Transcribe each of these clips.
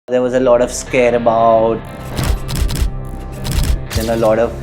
There was a lot of scare about and a lot of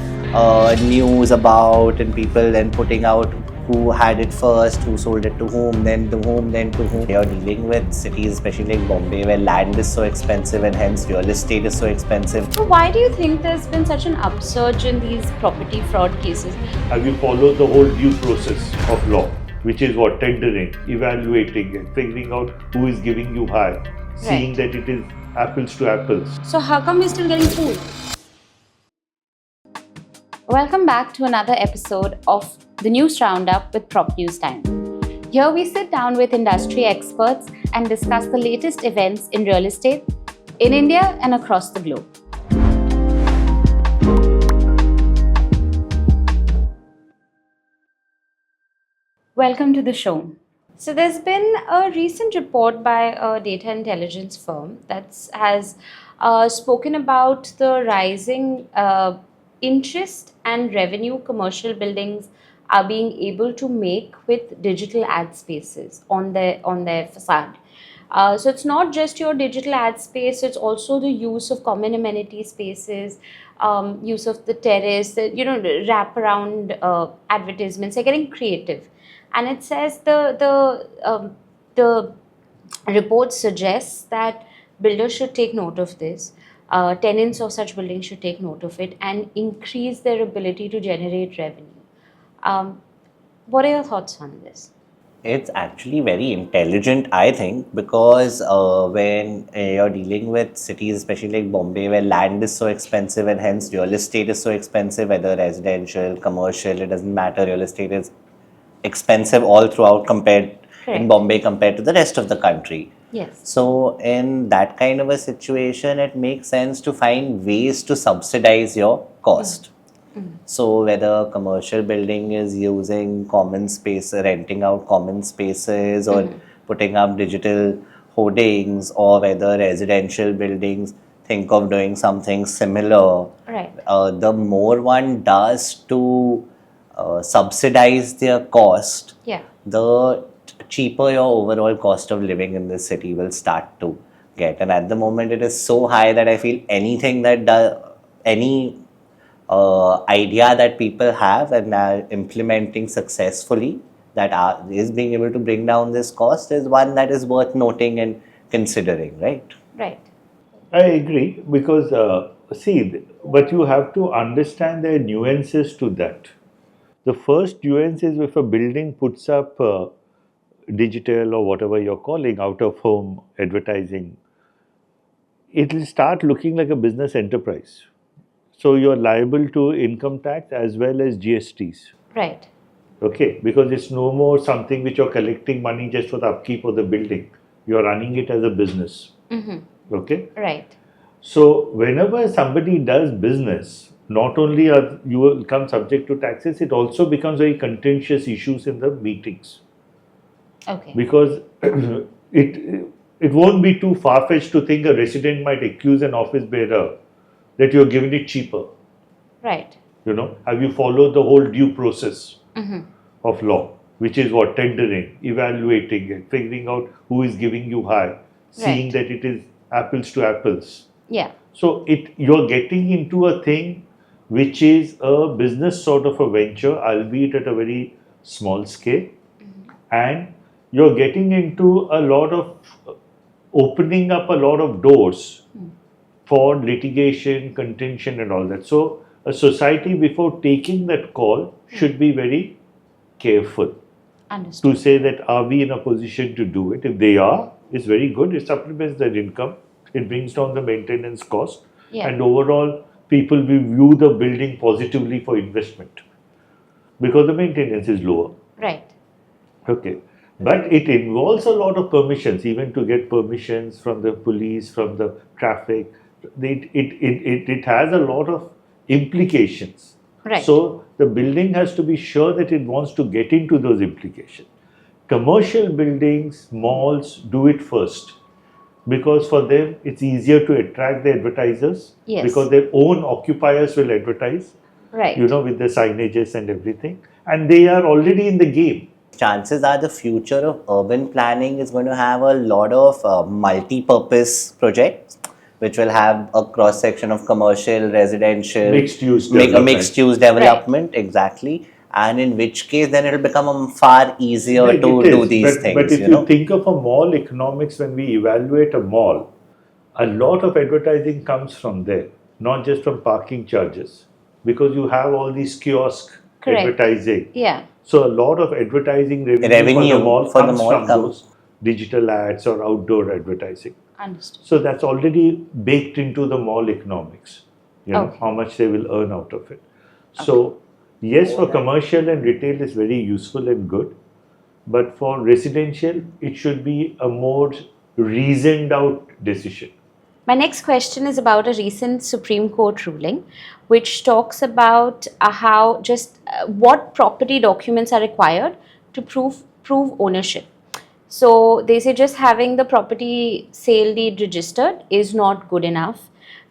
news about and people then putting out who had it first, who sold it to whom, then to whom, then to whom. You're dealing with cities, especially like Bombay, where land is so expensive and hence real estate is so expensive. So why do you think there's been such an upsurge in these property fraud cases? Have you followed the whole due process of law, which is what tendering, evaluating, and figuring out who is giving you high, seeing that it is apples to apples. So how come we're still getting fooled? Welcome back to another episode of the News Roundup with Prop News Time. Here we sit down with industry experts and discuss the latest events in real estate in India and across the globe. Welcome to the show. So there's been a recent report by a data intelligence firm that has spoken about the rising interest and revenue commercial buildings are being able to make with digital ad spaces on their facade. So it's not just your digital ad space; it's also the use of common amenity spaces, use of the terrace, wrap around advertisements. They're getting creative, and it says the report suggests that builders should take note of this. Tenants of such buildings should take note of it and increase their ability to generate revenue. What are your thoughts on this? It's actually very intelligent, I think, because when you're dealing with cities, especially like Bombay, where land is so expensive and hence real estate is so expensive, whether residential, commercial, it doesn't matter, real estate is expensive all throughout in Bombay compared to the rest of the country. Yes. So in that kind of a situation, it makes sense to find ways to subsidize your cost. So whether a commercial building is using common space, renting out common spaces or putting up digital hoardings, or whether residential buildings think of doing something similar. Right. The more one does to subsidize their cost, the cheaper your overall cost of living in this city will start to get. And at the moment, it is so high that I feel anything that any idea that people have and are implementing successfully that is being able to bring down this cost is one that is worth noting and considering, right? Right. I agree because, but you have to understand there are nuances to that. The first nuance is if a building puts up digital or whatever you're calling out of home advertising, it will start looking like a business enterprise. So you're liable to income tax as well as GSTs. Right. Okay, because it's no more something which you're collecting money just for the upkeep of the building. You're running it as a business. Okay. Right. So whenever somebody does business, not only are you will become subject to taxes, it also becomes very contentious issues in the meetings. Okay. Because it won't be too far-fetched to think a resident might accuse an office bearer that you're giving it cheaper. Right. Have you followed the whole due process of law, which is what tendering, evaluating, and figuring out who is giving you high, seeing that it is apples to apples. Yeah. So you're getting into a thing which is a business sort of a venture, albeit at a very small scale, and you're getting into a lot of opening up a lot of doors for litigation, contention, and all that. So a society, before taking that call, should be very careful. Understood. To say that are we in a position to do it. If they are, it's very good. It supplements their income. It brings down the maintenance cost. Yeah. And overall, people will view the building positively for investment because the maintenance is lower. Right. Okay. But it involves a lot of permissions, even to get permissions from the police, from the traffic. It has a lot of implications. Right. So the building has to be sure that it wants to get into those implications. Commercial buildings, malls do it first because for them it's easier to attract the advertisers. Yes. Because their own occupiers will advertise. Right. With the signages and everything. And they are already in the game. Chances are the future of urban planning is going to have a lot of multi-purpose projects which will have a cross section of commercial, residential, Mixed use a development. mixed use development, exactly. And in which case, then it'll become far easier Right, to it do is. these But things. if you you know, think of a mall economics, when we evaluate a mall, a lot of advertising comes from there, not just from parking charges, because you have all these kiosk Correct. advertising. Yeah. So a lot of advertising revenue Revenue for the mall mall comes from comes- those digital ads or outdoor advertising. Understood. So that's already baked into the mall economics. You know Okay. how much they will earn out of it. So yes, for commercial and retail is very useful and good, but for residential it should be a more reasoned out decision. My next question is about a recent Supreme Court ruling, which talks about what property documents are required to prove ownership. So they say just having the property sale deed registered is not good enough.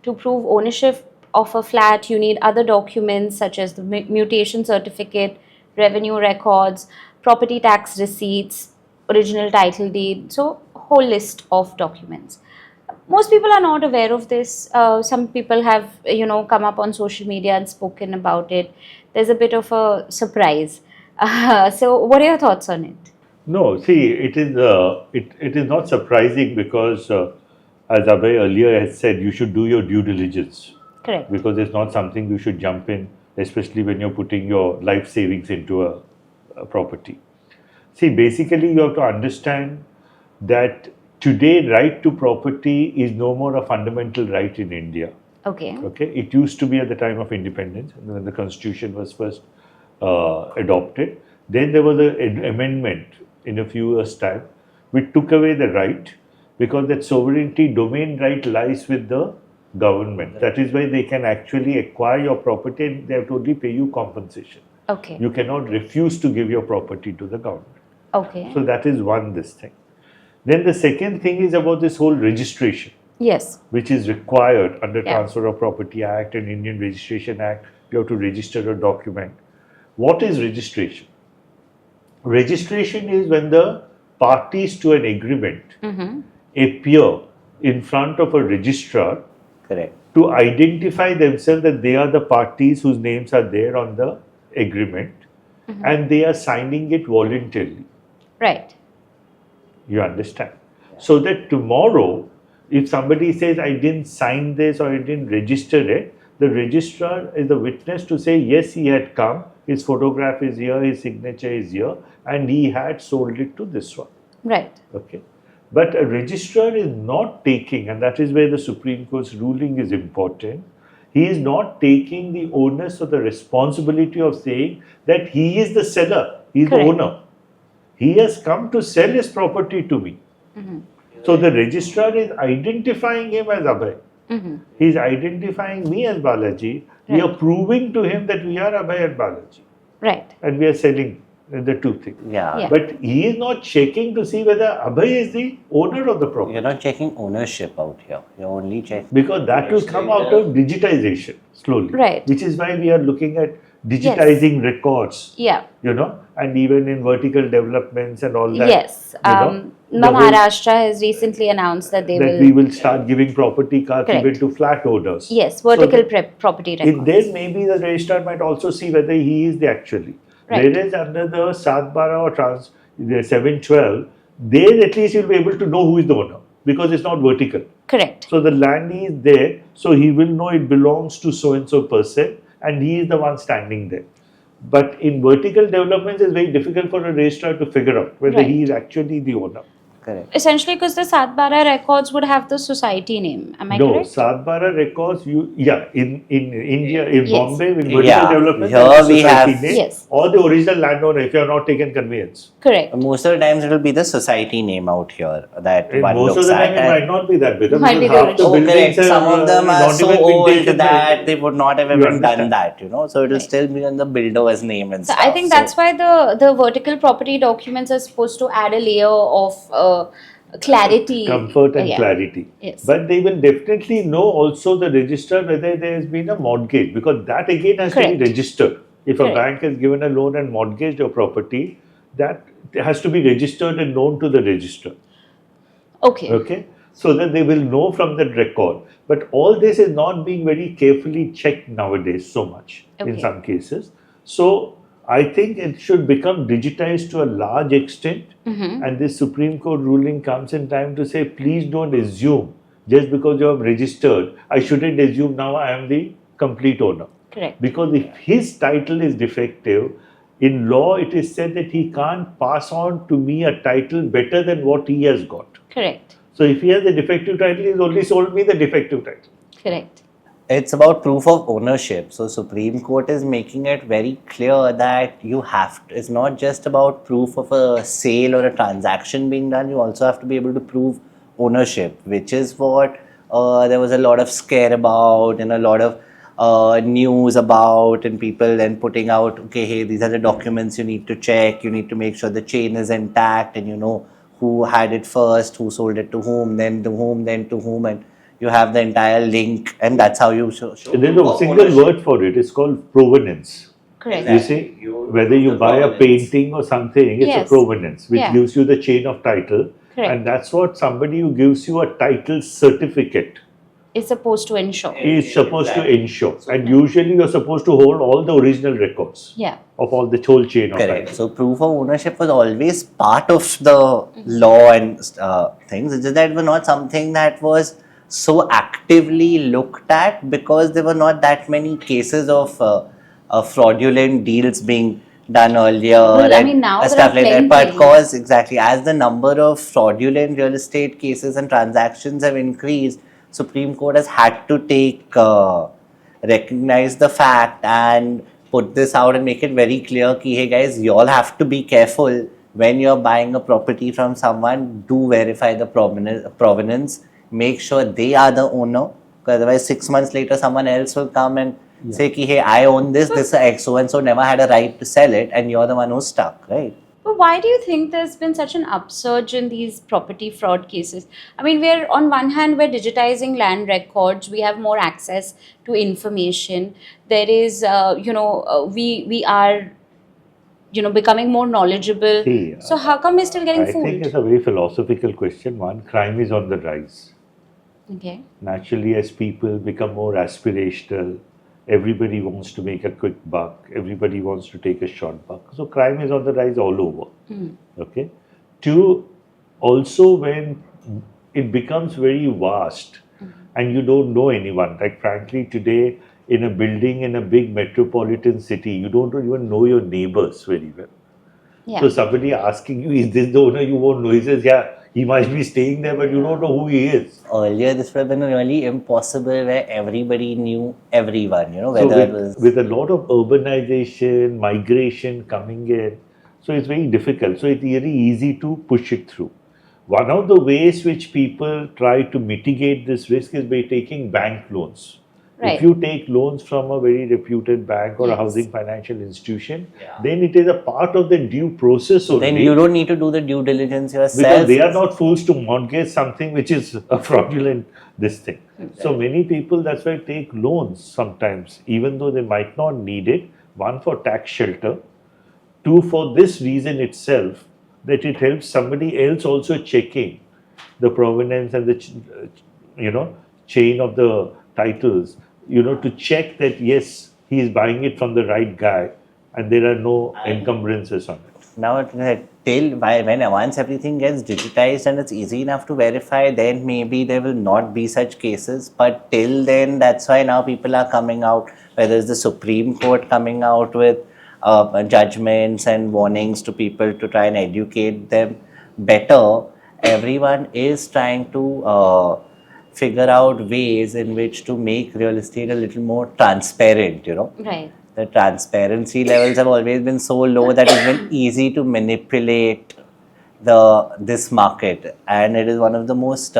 To prove ownership of a flat, you need other documents such as the mutation certificate, revenue records, property tax receipts, original title deed. So whole list of documents. Most people are not aware of this. Some people have, come up on social media and spoken about it. There's a bit of a surprise. So what are your thoughts on it? No, see, it is not surprising because as Abhay earlier has said, you should do your due diligence. Correct. Because it's not something you should jump in, especially when you're putting your life savings into a property. See, basically, you have to understand that today, right to property is no more a fundamental right in India. Okay. Okay, it used to be at the time of independence when the constitution was first adopted. Then there was an amendment in a few years' time, which took away the right because that sovereignty domain right lies with the government. That is why they can actually acquire your property and they have to only pay you compensation. Okay. You cannot refuse to give your property to the government. Okay. So that is this thing. Then the second thing is about this whole registration. Yes. Which is required under Yeah. Transfer of Property Act and Indian Registration Act. You have to register a document. What is registration? Registration is when the parties to an agreement appear in front of a registrar correct. to identify themselves that they are the parties whose names are there on the agreement and they are signing it voluntarily. Right. You understand? So that tomorrow, if somebody says, I didn't sign this or I didn't register it, the registrar is the witness to say, yes, he had come, his photograph is here, his signature is here, and he had sold it to this one. Right. Okay. But a registrar is not taking, and that is where the Supreme Court's ruling is important, he is not taking the onus or the responsibility of saying that he is the seller, he is Correct. the owner. He has come to sell his property to me. So the registrar is identifying him as Abhay. He is identifying me as Balaji. We are Right. proving to him that we are Abhay and Balaji. Right. And we are selling the two things. Yeah. But he is not checking to see whether Abhay is the owner of the property. You're not checking ownership out here. You're only checking. Because that will come out of digitization slowly. Right. Which is why we are looking at digitizing records. Yeah. And even in vertical developments and all that. Yes. the whole- Maharashtra has recently announced that we will start giving property cards Correct. even to flat owners. Yes, So vertical that- property records. Then maybe the registrar might also see whether he is the actually. Right. Whereas under the 712 or the 712, there at least you'll be able to know who is the owner because it's not vertical. Correct. So the land is there, so he will know it belongs to so and so person, and he is the one standing there. But in vertical developments, it's very difficult for a registrar to figure out whether he Right. is actually the owner. Correct. Essentially, because the Satbara records would have the society name. Am I No, correct? Satbara records, in India, in Yes. Bombay, in vertical Yeah, development, here that's the we society have- name, Yes. or the original landowner if you are not taken conveyance. Correct. Most of the times it will be the society name out here that In one most of looks the at. time, it and- might not be that bigger Might be because the half the Oh, correct. buildings have Some of them are not so even been old taken that they would not have You even done understand? that, So it will still be on the builder's name and So stuff. I think that's why the vertical property documents are supposed to add a layer of clarity. comfort and Yeah. clarity. Yes. But they will definitely know also the register whether there has been a mortgage because that again has to Correct. be registered. If a Correct. bank has given a loan and mortgaged your property, that has to be registered and known to the register. Okay. Okay. so that they will know from that record. But all this is not being very carefully checked nowadays so much in some cases. So I think it should become digitized to a large extent, and this Supreme Court ruling comes in time to say, please don't assume just because you have registered, I shouldn't assume now I am the complete owner. Correct. Because if his title is defective, in law it is said that he can't pass on to me a title better than what he has got. Correct. So if he has a defective title, he's only sold me the defective title. Correct. It's about proof of ownership. So Supreme Court is making it very clear that you have to, it's not just about proof of a sale or a transaction being done, you also have to be able to prove ownership, which is what there was a lot of scare about and a lot of news about, and people then putting out, okay, hey, these are the documents you need to check, you need to make sure the chain is intact and you know who had it first, who sold it to whom, then to whom, then to whom, and you have the entire link, and that's how you show. There's a single word for it. It's called provenance. Correct. You see, whether you buy a painting or something, it's a provenance, which gives you the chain of title. Correct. And that's what somebody who gives you a title certificate is supposed to ensure. Is supposed to ensure. And usually you're supposed to hold all the original records of all the whole chain of Correct. title. So proof of ownership was always part of the law and things. It's just that it was not something that was so actively looked at because there were not that many cases of fraudulent deals being done earlier. Well, I mean, now stuff like that. But cause exactly as the number of fraudulent real estate cases and transactions have increased, Supreme Court has had to recognize the fact and put this out and make it very clear ki, hey guys, you all have to be careful when you're buying a property from someone. Do verify the provenance. Make sure they are the owner, because otherwise 6 months later someone else will come and say ki, hey, I own this so and so never had a right to sell it, and you're the one who's stuck, right? But why do you think there's been such an upsurge in these property fraud cases? I mean, we're on one hand, we're digitizing land records, we have more access to information. There is, we are, becoming more knowledgeable. So how come we're still getting fooled? I think it's a very philosophical question. One, crime is on the rise. Okay. Naturally, as people become more aspirational, everybody wants to make a quick buck. Everybody wants to take a short buck. So crime is on the rise all over. Okay. Two, also when it becomes very vast and you don't know anyone. Like frankly, today in a building in a big metropolitan city, you don't even know your neighbors very well. So somebody asking you, is this the owner? You won't know. He says, yeah, he might be staying there, but you don't know who he is. Earlier, this would have been really impossible where everybody knew everyone, whether so it was... with a lot of urbanization, migration coming in, so it's very difficult. So it's very easy to push it through. One of the ways which people try to mitigate this risk is by taking bank loans. Right. If you take loans from a very reputed bank or a housing financial institution, then it is a part of the due process only. Then you don't need to do the due diligence yourself. Because they are not fools to mortgage something which is a fraudulent this thing. Exactly. So many people, that's why take loans sometimes, even though they might not need it. One, for tax shelter. Two, for this reason itself, that it helps somebody else also checking the provenance and the chain of the titles. To check that yes, he is buying it from the right guy and there are no encumbrances on it. Now, once everything gets digitized and it's easy enough to verify, then maybe there will not be such cases. But till then, that's why now people are coming out, whether it's the Supreme Court coming out with judgments and warnings to people to try and educate them better. Everyone is trying to figure out ways in which to make real estate a little more transparent, Right. The transparency levels have always been so low that it's been easy to manipulate this market, and it is one of the most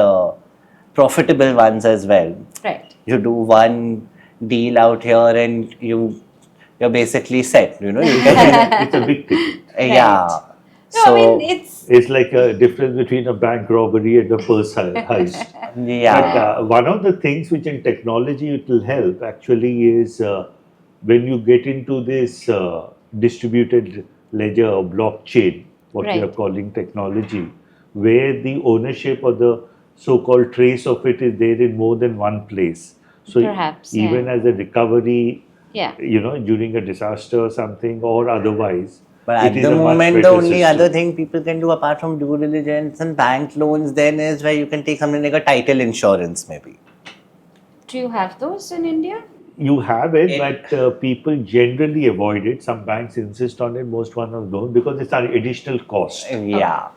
profitable ones as well. Right. You do one deal out here and you're basically set, You can, it's a big ticket. Yeah. No, I mean, it's like a difference between a bank robbery and a purse heist. Yeah. But one of the things which in technology it will help actually is when you get into this distributed ledger or blockchain, what we are calling technology, where the ownership or the so-called trace of it is there in more than one place. So Perhaps, even yeah. as a recovery, Yeah. during a disaster or something or otherwise, But it at is the a much moment, the better only system. other thing people can do apart from due diligence and bank loans then is where you can take something like a title insurance, maybe. Do you have those in India? You have it, but people generally avoid it. Some banks insist on it, most one of those, because it's an additional cost. Yeah.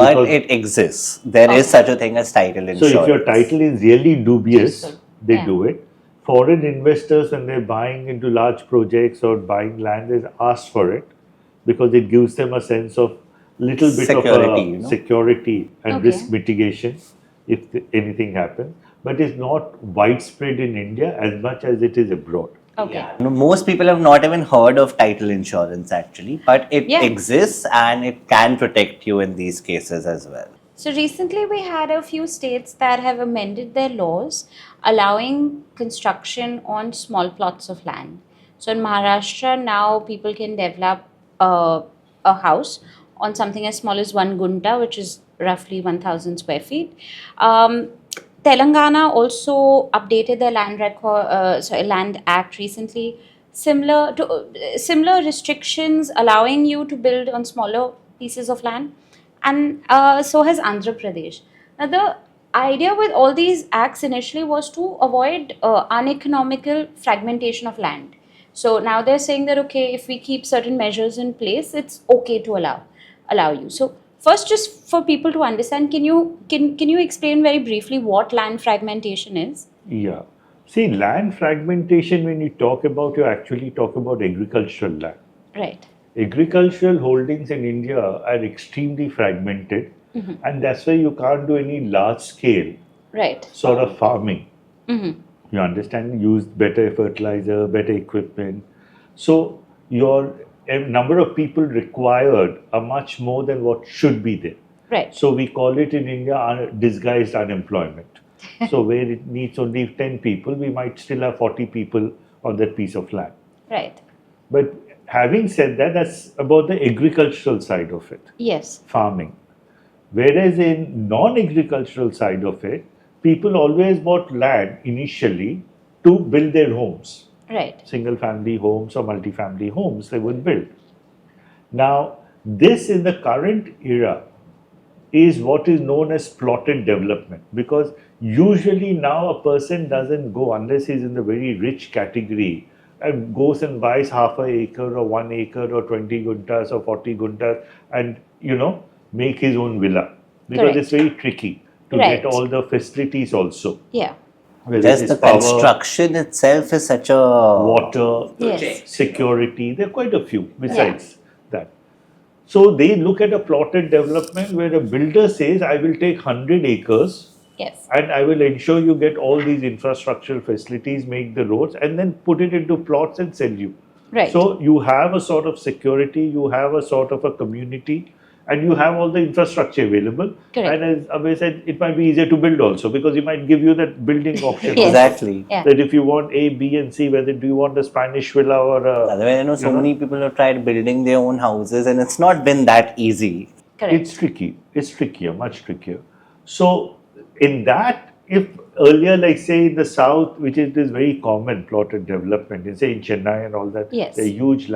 But Because- it exists. There is Okay. such a thing as title So insurance. if your title is really dubious, Useful. they Yeah. do it. Foreign investors, when they're buying into large projects or buying land, they ask for it because it gives them a sense of little bit Security, of security and Okay. risk mitigation if anything happens. But it's not widespread in India as much as it is abroad. Okay. No, most people have not even heard of title insurance actually, but it Yeah. exists and it can protect you in these cases as well. So recently we had a few states that have amended their laws allowing construction on small plots of land. So in Maharashtra now people can develop a house on something as small as 1 gunta, which is roughly 1,000 square feet. Telangana also updated their land act recently, similar restrictions allowing you to build on smaller pieces of land, and so has Andhra Pradesh. Now, the idea with all these acts initially was to avoid uneconomical fragmentation of land. So now they're saying that okay, if we keep certain measures in place, it's okay to allow you. So first, just for people to understand, can you explain very briefly what land fragmentation is? Yeah. See, land fragmentation, when you talk about, you actually talk about agricultural land. Right. Agricultural holdings in India are extremely fragmented, and that's why you can't do any large scale Right. sort of farming. Mm-hmm. You understand? Use better fertilizer, better equipment. So your number of people required are much more than what should be there. Right. So we call it in India disguised unemployment. So where it needs only 10 people, we might still have 40 people on that piece of land. Right. But having said that, that's about the agricultural side of it, Yes. farming. Whereas in non-agricultural side of it, people always bought land initially to build their homes. Right. Single family homes or multi-family homes they would build. Now, this in the current era is what is known as plotted development, because usually now a person doesn't go, unless he's in the very rich category, and goes and buys half an acre or 1 acre or 20 guntas or 40 guntas and make his own villa, because Correct. it's very tricky to Right. get all the facilities also. Yeah. Whether Just it the is power, construction itself is such a water, Yes. security. There are quite a few besides that. So they look at a plotted development where a builder says, I will take 100 acres Yes. and I will ensure you get all these infrastructural facilities, make the roads, and then put it into plots and sell you. Right. So you have a sort of security, you have a sort of a community, and you have all the infrastructure available. Correct. And as Abhay said, it might be easier to build also, because it might give you that building option. Yes. exactly. Yeah. That if you want A, B, and C, whether do you want a Spanish villa or a, Otherwise, I know so many people have tried building their own houses and it's not been that easy. Correct. it's tricky. It's trickier, much trickier. So in that, if earlier, like say in the south, which is this very common plotted development, in say in Chennai and all that, Yes. they're huge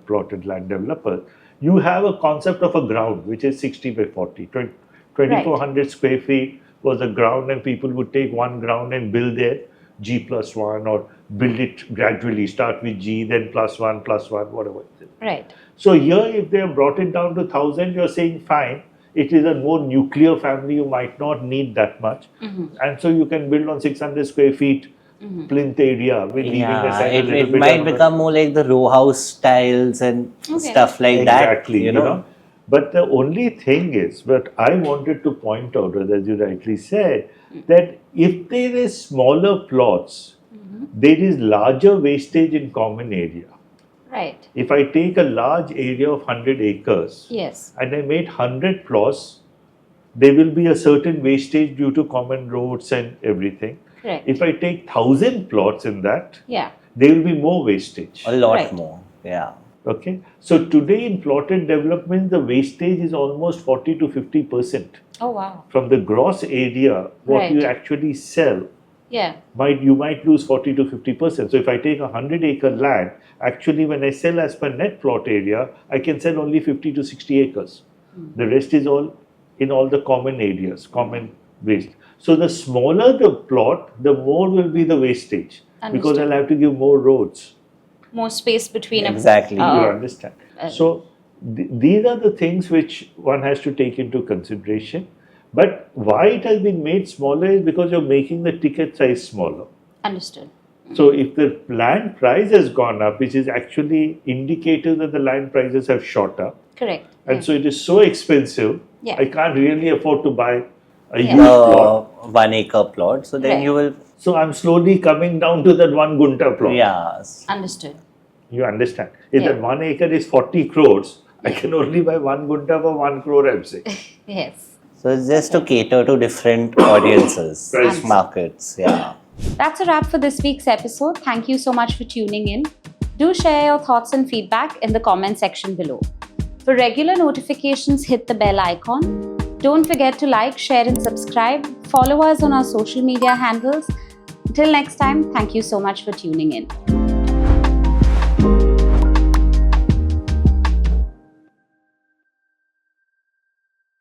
plotted land developers. You have a concept of a ground which is 60 by 40, 2,400 square feet was a ground, and people would take one ground and build their G+1 or build it gradually, start with G, then +1, whatever it is. Right. So here, if they have brought it down to 1,000, you're saying fine. It is a more nuclear family. You might not need that much, and so you can build on 600 square feet plinth area with leaving aside a it, little it bit. might of the- become more like the row house styles and stuff like exactly, that. You know? But the only thing is, what I wanted to point out, as you rightly said, that if there is smaller plots, there is larger wastage in common area. Right. If I take a large area of 100 acres Yes. and I made 100 plots, there will be a certain wastage due to common roads and everything. Correct. If I take 1,000 plots in that, Yeah. there will be more wastage. A lot Right. more. Yeah. Okay, so today in plotted development, the wastage is almost 40 to 50%. Oh wow. From the gross area, what Right. you actually sell, Yeah. you might lose 40 to 50%. So if I take 100-acre land, actually when I sell as per net plot area, I can sell only 50 to 60 acres. The rest is all in all the common areas, common waste. So the smaller the plot, the more will be the wastage because Understood. I'll have to give more roads. More space between Exactly. You understand? So these are the things which one has to take into consideration. But why it has been made smaller is because you're making the ticket size smaller. Understood. So if the land price has gone up, which is actually indicative that the land prices have shot up, Correct. and so it is so expensive, Yeah. I can't really afford to buy a Yeah. huge plot. 1 acre plot. So then Right. you will, So I'm slowly coming down to that 1 gunta plot. yes. Understood. You understand? If Yeah. that 1 acre is 40 crores, I can only buy 1 gunta for 1 crore, I'm saying. Yes. So it's just to cater to different audiences, Right. markets. Yeah. That's a wrap for this week's episode. Thank you so much for tuning in. Do share your thoughts and feedback in the comment section below. For regular notifications, hit the bell icon. Don't forget to like, share, and subscribe. Follow us on our social media handles. Until next time, thank you so much for tuning in.